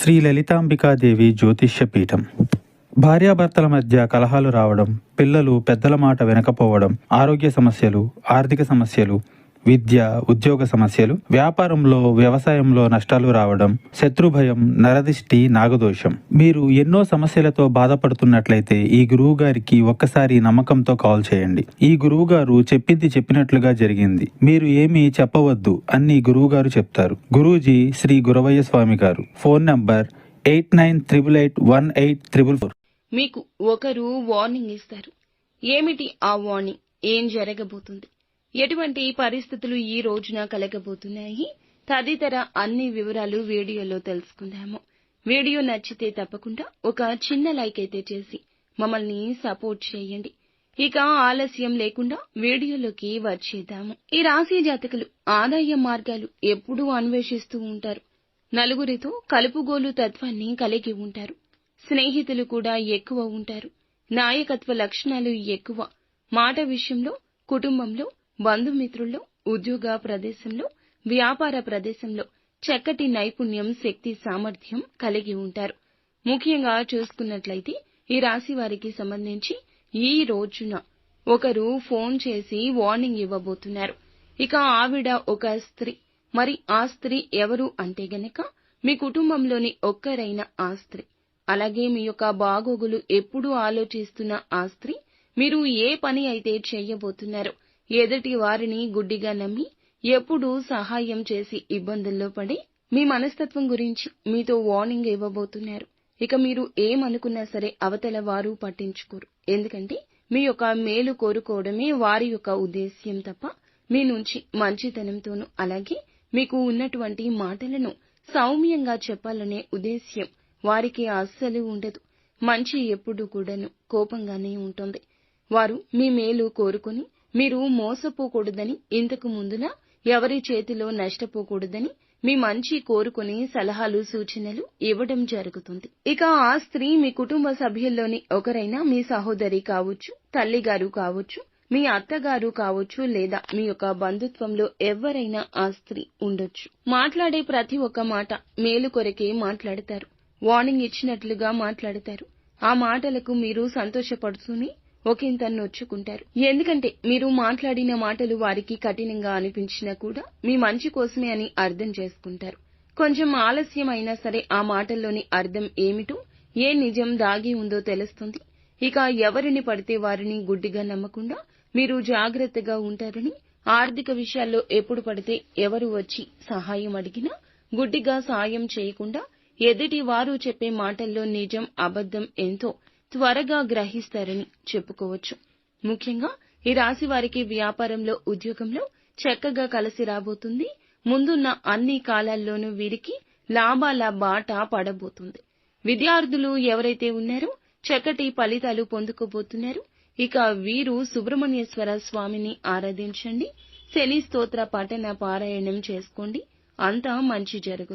శ్రీ లలితాంబికాదేవి జ్యోతిష్య పీఠం. భార్యాభర్తల మధ్య కలహాలు రావడం, పిల్లలు పెద్దల మాట వినకపోవడం, ఆరోగ్య సమస్యలు, ఆర్థిక సమస్యలు, విద్య, ఉద్యోగ సమస్యలు, వ్యాపారంలో, వ్యవసాయంలో నష్టాలు రావడం, శత్రుభయం, నరదిష్టి, నాగదోషం. మీరు ఎన్నో సమస్యలతో బాధపడుతున్నట్లయితే ఈ గురువు గారికి ఒక్కసారి నమ్మకంతో కాల్ చేయండి. ఈ గురువు గారు చెప్పింది చెప్పినట్లుగా జరిగింది. మీరు ఏమీ చెప్పవద్దు అన్ని గురువు గారు చెప్తారు. గురూజీ శ్రీ గురవయ్య స్వామి గారు. Phone number 89881844. మీకు ఒకరు వార్నింగ్ ఇస్తారు. ఏమిటి ఆ వార్నింగ్? ఏం జరగబోతుంది? ఎటువంటి పరిస్థితులు ఈ రోజున కలగబోతున్నాయి? తదితర అన్ని వివరాలు వీడియోలో తెలుసుకుందాము. వీడియో నచ్చితే తప్పకుండా ఒక చిన్న లైక్ అయితే చేసి మమ్మల్ని సపోర్ట్ చేయండి. ఇక ఆలస్యం లేకుండా వీడియోలోకి వచ్చేద్దాము. ఈ రాశి జాతకులు ఆదాయ మార్గాలు ఎప్పుడూ అన్వేషిస్తూ ఉంటారు. నలుగురితో కలుపుగోలు తత్వాన్ని కలిగి ఉంటారు. స్నేహితులు కూడా ఎక్కువ ఉంటారు. నాయకత్వ లక్షణాలు ఎక్కువ. మాట విషయంలో, కుటుంబంలో, బంధుమిత్రుల్లో, ఉద్యోగ ప్రదేశంలో, వ్యాపార ప్రదేశంలో చక్కటి నైపుణ్యం, శక్తి, సామర్థ్యం కలిగి ఉంటారు. ముఖ్యంగా చూసుకున్నట్లయితే ఈ రాశి వారికి సంబంధించి ఈ రోజున ఒకరు ఫోన్ చేసి వార్నింగ్ ఇవ్వబోతున్నారు. ఇక ఆవిడ ఒక స్త్రీ. మరి ఆ స్త్రీ ఎవరు అంటే గనక మీ కుటుంబంలోని ఒక్కరైన ఆ స్త్రీ. అలాగే మీ యొక్క బాగోగులు ఎప్పుడూ ఆలోచిస్తున్న ఆ స్త్రీ మీరు ఏ పని అయితే చేయబోతున్నారో ఎదుటి వారిని గుడ్డిగా నమ్మి ఎప్పుడూ సహాయం చేసి ఇబ్బందుల్లో పడి మీ మనస్తత్వం గురించి మీతో వార్నింగ్ ఇవ్వబోతున్నారు. ఇక మీరు ఏమనుకున్నా సరే అవతల వారు పట్టించుకోరు. ఎందుకంటే మీ యొక్క మేలు కోరుకోవడమే వారి యొక్క ఉద్దేశ్యం తప్ప మీ నుంచి మంచితనంతోనూ అలాగే మీకు ఉన్నటువంటి మాటలను సౌమ్యంగా చెప్పాలనే ఉద్దేశ్యం వారికి అస్సలు ఉండదు. మంచి ఎప్పుడు కూడాను కోపంగానే ఉంటుంది. వారు మీ మేలు కోరుకొని మీరు మోసపోకూడదని, ఇంతకు ముందులా ఎవరి చేతిలో నష్టపోకూడదని మీ మంచి కోరుకుని సలహాలు, సూచనలు ఇవ్వడం జరుగుతుంది. ఇక ఆ స్త్రీ మీ కుటుంబ సభ్యుల్లోని ఒకరైనా మీ సహోదరి కావచ్చు, తల్లిగారు కావచ్చు, మీ అత్తగారు కావచ్చు, లేదా మీ యొక్క బంధుత్వంలో ఎవరైనా ఆ స్త్రీ ఉండొచ్చు. మాట్లాడే ప్రతి ఒక్క మాట మేలు కొరకే మాట్లాడతారు. వార్నింగ్ ఇచ్చినట్లుగా మాట్లాడతారు. ఆ మాటలకు మీరు సంతోషపడుతూనే ఒకంత నొచ్చుకుంటారు. ఎందుకంటే మీరు మాట్లాడిన మాటలు వారికి కఠినంగా అనిపించినా కూడా మీ మంచి కోసమే అని అర్థం చేసుకుంటారు. కొంచెం ఆలస్యం అయినా సరే ఆ మాటల్లోని అర్థం ఏమిటో, ఏ నిజం దాగి ఉందో తెలుస్తుంది. ఇక ఎవరిని పడితే వారిని గుడ్డిగా నమ్మకుండా మీరు జాగ్రత్తగా ఉంటారని, ఆర్థిక విషయాల్లో ఎప్పుడు పడితే ఎవరు వచ్చి సహాయం అడిగినా గుడ్డిగా సాయం చేయకుండా ఎదుటి వారు చెప్పే మాటల్లో నిజం, అబద్ధం ఎంతో త్వరగా గ్రహిస్తారని చెప్పుకోవచ్చు. ముఖ్యంగా ఈ రాశి వారికి వ్యాపారంలో, ఉద్యోగంలో చక్కగా కలిసి రాబోతుంది. ముందున్న అన్ని కాలాల్లోనూ వీరికి లాభాల బాట పడబోతుంది. విద్యార్థులు ఎవరైతే ఉన్నారో చక్కటి ఫలితాలు పొందుకోబోతున్నారు. ఇక వీరు సుబ్రహ్మణ్యేశ్వర స్వామిని ఆరాధించండి. శని స్తోత్ర పఠన పారాయణం చేసుకోండి. అంతా మంచి జరుగుతుంది.